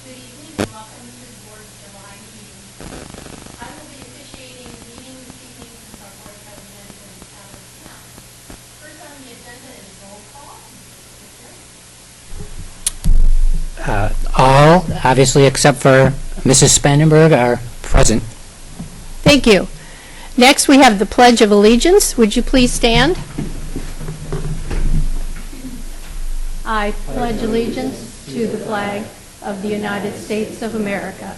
Good evening and welcome to the Board's July meeting. I will be officiating the meeting this evening since our Board President is out of town. First on the agenda is roll call. All, obviously, except for Mrs. Spangenberg, are present. Thank you. Next, we have the Pledge of Allegiance. Would you please stand? I pledge allegiance to the flag of the United States of America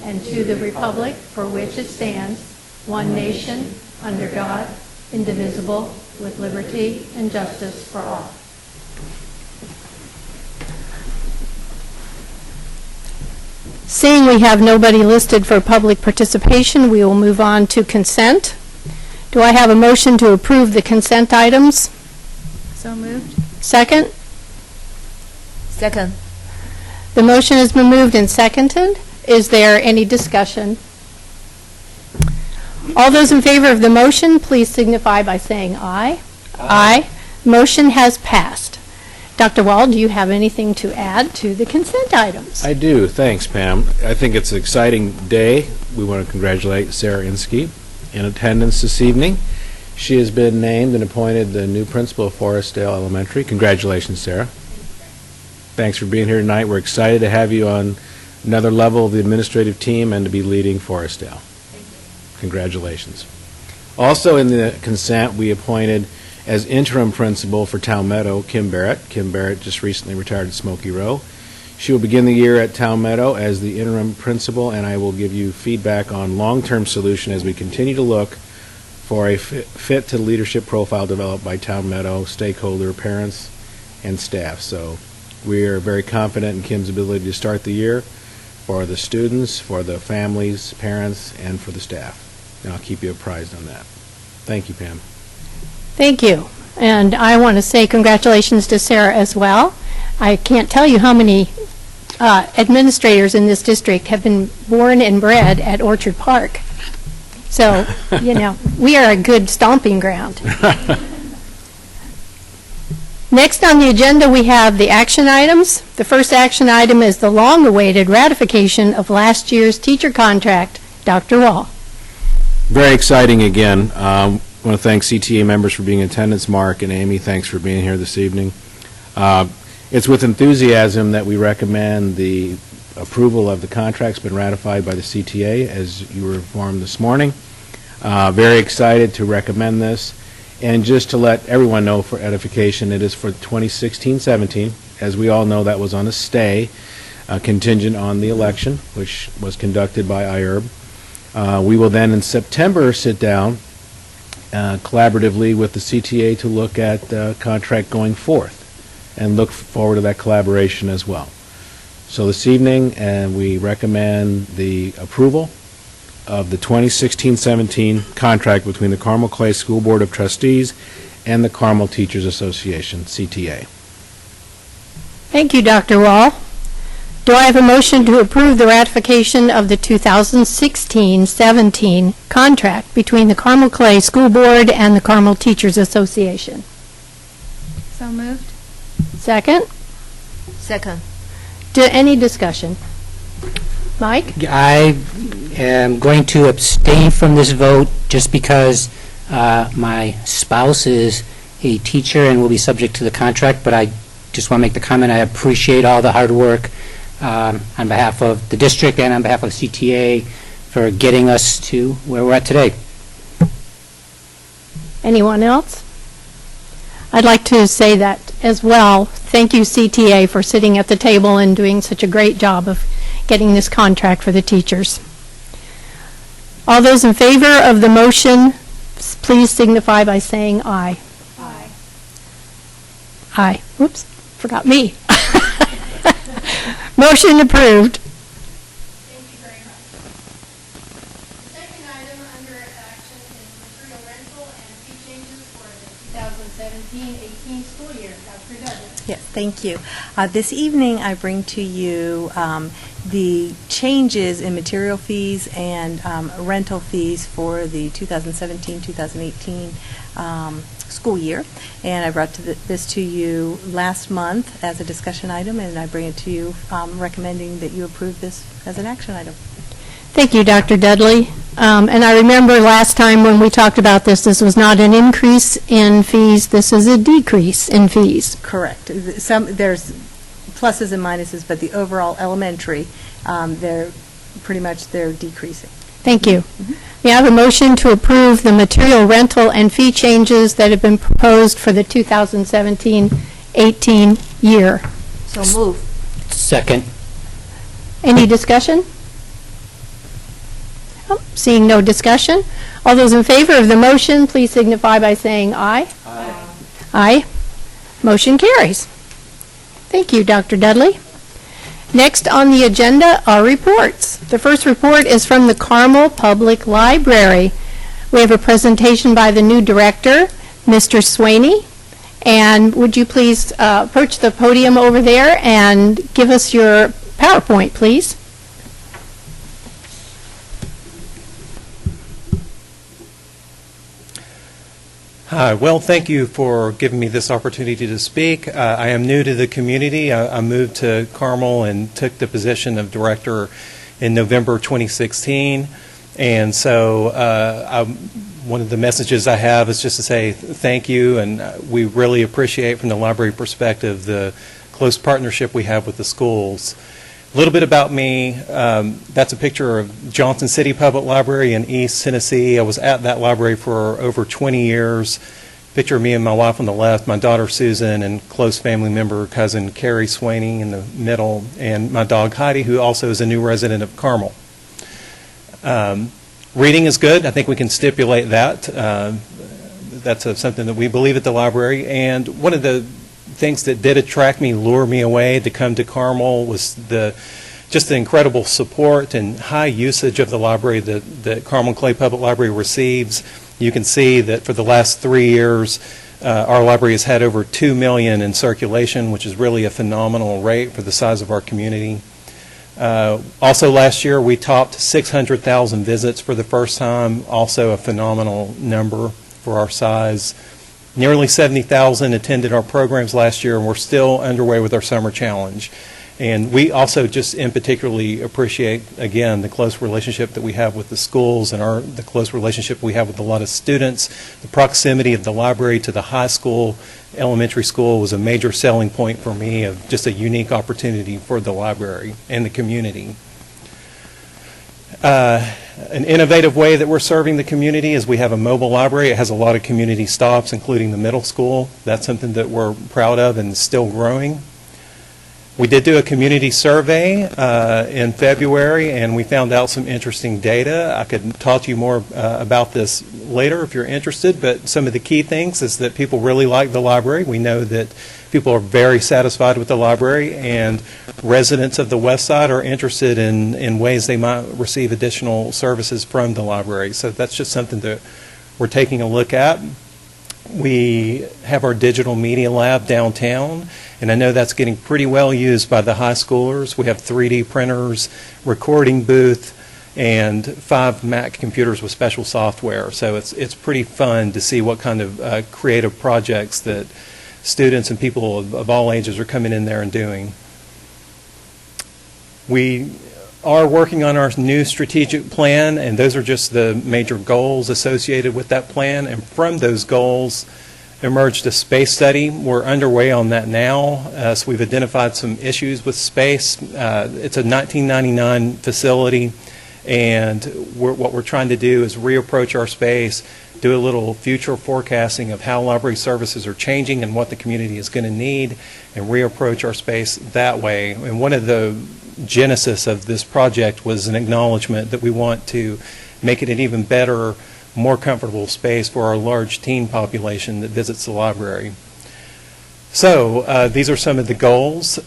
and to the republic for which it stands, one nation, under God, indivisible, with liberty and justice for all. Seeing we have nobody listed for public participation, we will move on to consent. Do I have a motion to approve the consent items? So moved. Second? Second. The motion has been moved and seconded. Is there any discussion? All those in favor of the motion, please signify by saying aye. Aye. Motion has passed. Dr. Wall, do you have anything to add to the consent items? I do. Thanks, Pam. I think it's an exciting day. We want to congratulate Sarah Inskeep in attendance this evening. She has been named and appointed the new principal of Forestdale Elementary. Congratulations, Sarah. Thanks for being here tonight. We're excited to have you on another level of the administrative team and to be leading Forestdale. Congratulations. Also in the consent, we appointed as interim principal for Town Meadow, Kim Barrett. Kim Barrett just recently retired at Smoky Row. She will begin the year at Town Meadow as the interim principal, and I will give you feedback on long-term solution as we continue to look for a fit to leadership profile developed by Town Meadow stakeholder, parents, and staff. So we are very confident in Kim's ability to start the year for the students, for the families, parents, and for the staff. And I'll keep you apprised on that. Thank you, Pam. Thank you. And I want to say congratulations to Sarah as well. I can't tell you how many administrators in this district have been born and bred at Orchard Park. So, you know, we are a good stomping ground. Next on the agenda, we have the action items. The first action item is the long-awaited ratification of last year's teacher contract. Dr. Wall. Very exciting again. I want to thank CTA members for being in attendance. Mark and Amy, thanks for being here this evening. It's with enthusiasm that we recommend the approval of the contract's been ratified by the CTA, as you were informed this morning. Very excited to recommend this. And just to let everyone know for edification, it is for 2016-17. As we all know, that was on a stay, contingent on the election, which was conducted by IERB. We will then in September sit down collaboratively with the CTA to look at the contract going forth and look forward to that collaboration as well. So this evening, we recommend the approval of the 2016-17 contract between the Carmel Clay School Board of Trustees and the Carmel Teachers Association, CTA. Thank you, Dr. Wall. Do I have a motion to approve the ratification of the 2016-17 contract between the Carmel Clay School Board and the Carmel Teachers Association? So moved. Second? Second. Any discussion? Mike? I am going to abstain from this vote just because my spouse is a teacher and will be subject to the contract, but I just want to make the comment I appreciate all the hard work on behalf of the district and on behalf of CTA for getting us to where we're at today. Anyone else? I'd like to say that as well. Thank you, CTA, for sitting at the table and doing such a great job of getting this contract for the teachers. All those in favor of the motion, please signify by saying aye. Aye. Aye. Whoops, forgot me. Motion approved. Thank you very much. The second item under action is material rental and fee changes for the 2017-18 school year. Dr. Douglas. Yes, thank you. This evening, I bring to you the changes in material fees and rental fees for the 2017-2018 school year. And I brought this to you last month as a discussion item, and I bring it to you recommending that you approve this as an action item. Thank you, Dr. Dudley. And I remember last time when we talked about this, this was not an increase in fees, this is a decrease in fees. Correct. There's pluses and minuses, but the overall elementary, they're decreasing. Thank you. May I have a motion to approve the material rental and fee changes that have been proposed for the 2017-18 year? So move. Second. Any discussion? Oh, seeing no discussion, all those in favor of the motion, please signify by saying aye. Aye. Aye. Motion carries. Thank you, Dr. Dudley. Next on the agenda are reports. The first report is from the Carmel Public Library. We have a presentation by the new director, Mr. Swaney. And would you please approach the podium over there and give us your PowerPoint, please? Hi. Well, thank you for giving me this opportunity to speak. I am new to the community. I moved to Carmel and took the position of director in November 2016. And so one of the messages I have is just to say thank you, and we really appreciate from the library perspective the close partnership we have with the schools. A little bit about me, that's a picture of Johnson City Public Library in East Tennessee. I was at that library for over 20 years. Picture of me and my wife on the left, my daughter Susan, and close family member, cousin Carrie Swaney in the middle, and my dog Heidi, who also is a new resident of Carmel. Reading is good. I think we can stipulate that. That's something that we believe at the library. And one of the things that did attract me, lure me away to come to Carmel was just the incredible support and high usage of the library that Carmel Clay Public Library receives. You can see that for the last 3 years, our library has had over 2 million in circulation, which is really a phenomenal rate for the size of our community. Also last year, we topped 600,000 visits for the first time, also a phenomenal number for our size. Nearly 70,000 attended our programs last year, and we're still underway with our summer challenge. And we also just in particularly appreciate, again, the close relationship that we have with the schools and the close relationship we have with a lot of students. The proximity of the library to the high school, elementary school was a major selling point for me of just a unique opportunity for the library and the community. An innovative way that we're serving the community is we have a mobile library. It has a lot of community stops, including the middle school. That's something that we're proud of and still growing. We did do a community survey in February, and we found out some interesting data. I could talk to you more about this later if you're interested, but some of the key things is that people really like the library. We know that people are very satisfied with the library, and residents of the West Side are interested in ways they might receive additional services from the library. So that's just something that we're taking a look at. We have our digital media lab downtown, and I know that's getting pretty well used by the high schoolers. We have 3D printers, recording booth, and 5 Mac computers with special software. So it's pretty fun to see what kind of creative projects that students and people of all ages are coming in there and doing. We are working on our new strategic plan, and those are just the major goals associated with that plan. And from those goals emerged a space study. We're underway on that now. So we've identified some issues with space. It's a 1999 facility, and what we're trying to do is reapproach our space, do a little future forecasting of how library services are changing and what the community is going to need, and reapproach our space that way. And one of the genesis of this project was an acknowledgement that we want to make it an even better, more comfortable space for our large teen population that visits the library. So these are some of the goals.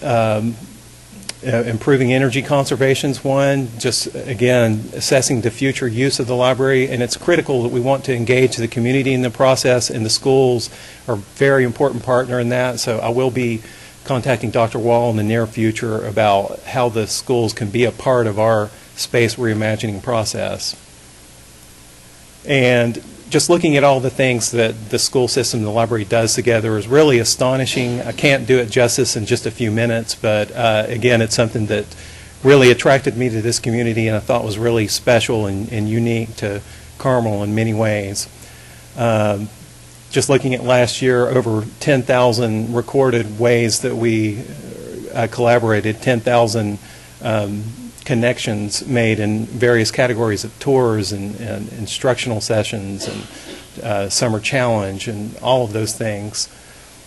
Improving energy conservation is one, just again assessing the future use of the library, and it's critical that we want to engage the community in the process, and the schools are a very important partner in that. So I will be contacting Dr. Wall in the near future about how the schools can be a part of our space reimagining process. And just looking at all the things that the school system and the library does together is really astonishing. I can't do it justice in just a few minutes, but again, it's something that really attracted me to this community and I thought was really special and unique to Carmel in many ways. Just looking at last year, over 10,000 recorded ways that we collaborated, 10,000 connections made in various categories of tours and instructional sessions and summer challenge and all of those things.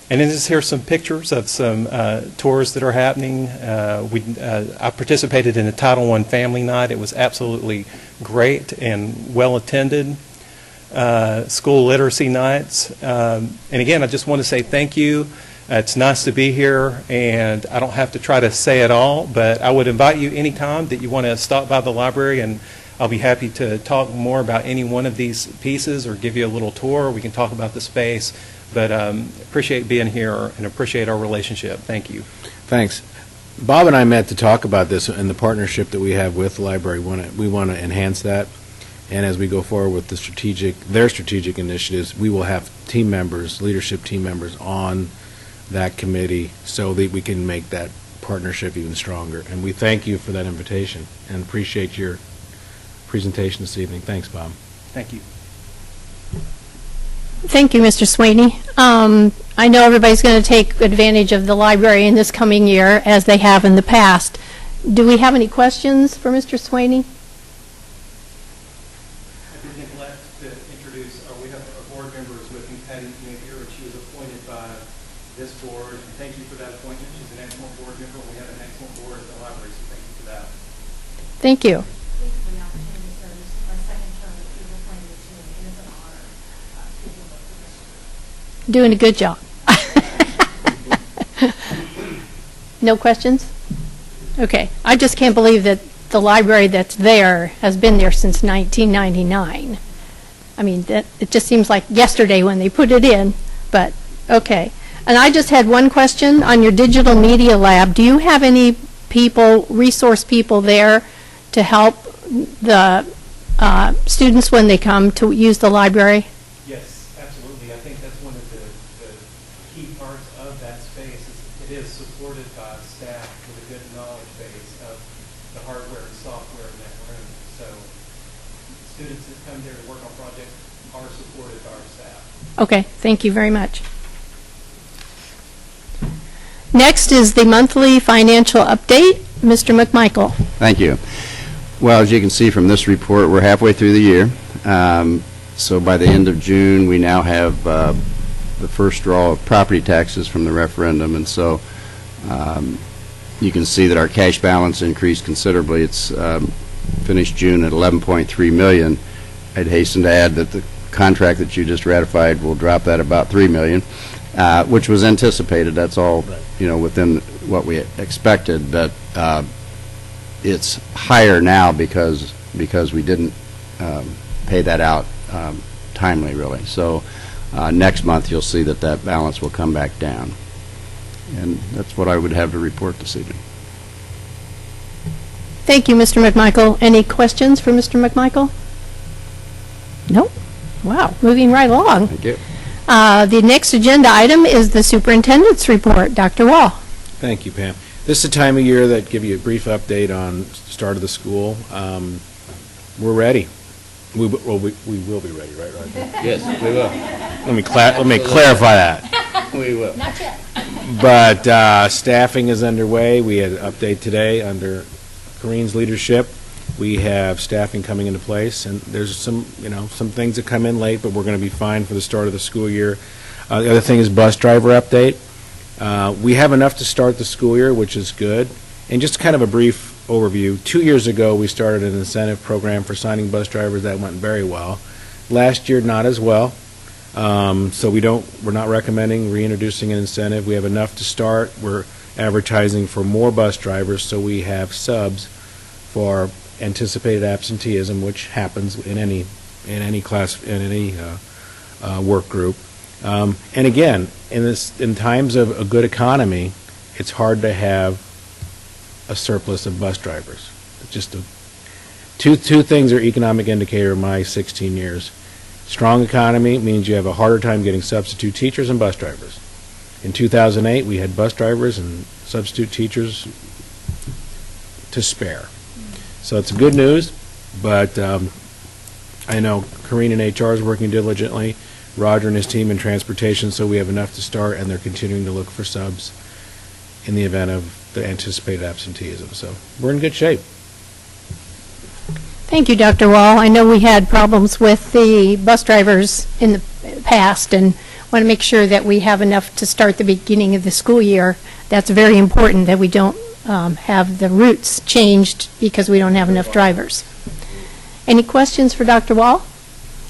And then just here's some pictures of some tours that are happening. I participated in the Title I Family Night. It was absolutely great and well attended. School literacy nights. And again, I just want to say thank you. It's nice to be here, and I don't have to try to say it all, but I would invite you anytime that you want to stop by the library, and I'll be happy to talk more about any one of these pieces or give you a little tour. We can talk about the space, but appreciate being here and appreciate our relationship. Thank you. Thanks. Bob and I met to talk about this and the partnership that we have with the library. We want to enhance that. And as we go forward with their strategic initiatives, we will have team members, leadership team members on that committee so that we can make that partnership even stronger. And we thank you for that invitation and appreciate your presentation this evening. Thanks, Bob. Thank you. Thank you, Mr. Sweeney. I know everybody's going to take advantage of the library in this coming year, as they have in the past. Do we have any questions for Mr. Sweeney? I did neglect to introduce, we have our board members with me, Patty Napier, and she was appointed by this board. And thank you for that appointment. She's an excellent board member. We have an excellent board at the library, so thank you for that. Thank you. Thanks for the opportunity to serve. This is my second term that you've appointed to me, and it's an honor to do both positions. Doing a good job. No questions? Okay. I just can't believe that the library that's there has been there since 1999. I mean, it just seems like yesterday when they put it in, but okay. And I just had one question on your digital media lab. Do you have any people, resource people there to help the students when they come to use the library? Yes, absolutely. I think that's one of the key parts of that space. It is supported by staff with a good knowledge base of the hardware and software in that room. So students that come there to work on projects are supported by our staff. Okay, thank you very much. Next is the monthly financial update. Mr. McMichael. Thank you. Well, as you can see from this report, we're halfway through the year. So by the end of June, we now have the first draw of property taxes from the referendum, and so you can see that our cash balance increased considerably. It's finished June at $11.3 million. I'd hasten to add that the contract that you just ratified will drop that about $3 million, which was anticipated. That's all, within what we expected. But it's higher now because we didn't pay that out timely, really. So next month you'll see that balance will come back down. And that's what I would have to report this evening. Thank you, Mr. McMichael. Any questions for Mr. McMichael? No? Wow, moving right along. Thank you. The next agenda item is the superintendent's report. Dr. Wall. Thank you, Pam. This is the time of year that give you a brief update on start of the school. We're ready. We will be ready, right? Yes, we will. Let me clarify that. We will. Not yet. But staffing is underway. We had an update today under Corrine's leadership. We have staffing coming into place, and there's some things that come in late, but we're going to be fine for the start of the school year. The other thing is bus driver update. We have enough to start the school year, which is good. And just kind of a brief overview, 2 years ago we started an incentive program for signing bus drivers. That went very well. Last year, not as well. So we're not recommending reintroducing an incentive. We have enough to start. We're advertising for more bus drivers, so we have subs for anticipated absenteeism, which happens in any class, in any work group. And again, in times of a good economy, it's hard to have a surplus of bus drivers. It's just two things are economic indicator of my 16 years. Strong economy means you have a harder time getting substitute teachers and bus drivers. In 2008, we had bus drivers and substitute teachers to spare. So it's good news, but I know Corrine in HR is working diligently, Roger and his team in transportation, so we have enough to start, and they're continuing to look for subs in the event of the anticipated absenteeism. So we're in good shape. Thank you, Dr. Wall. I know we had problems with the bus drivers in the past, and want to make sure that we have enough to start the beginning of the school year. That's very important, that we don't have the routes changed because we don't have enough drivers. Any questions for Dr. Wall?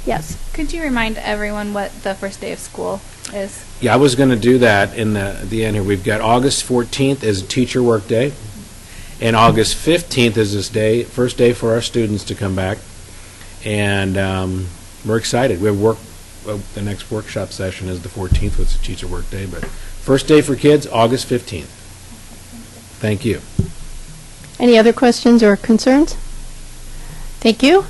Yes. Could you remind everyone what the first day of school is? Yeah, I was going to do that in the end here. We've got August 14th as a teacher work day, and August 15th is this day, first day for our students to come back, and we're excited. We have the next workshop session is the 14th, which is a teacher work day, but first day for kids, August 15th. Thank you. Any other questions or concerns? Thank you.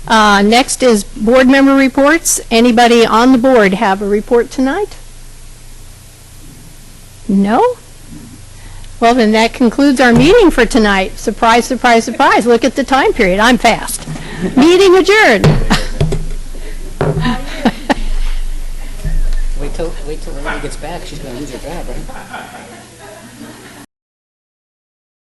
Next is board member reports. Anybody on the board have a report tonight? No? Well, then that concludes our meeting for tonight. Surprise, surprise, surprise. Look at the time period. I'm fast. Meeting adjourned. Wait till Lorraine gets back. She's going to lose her job, right?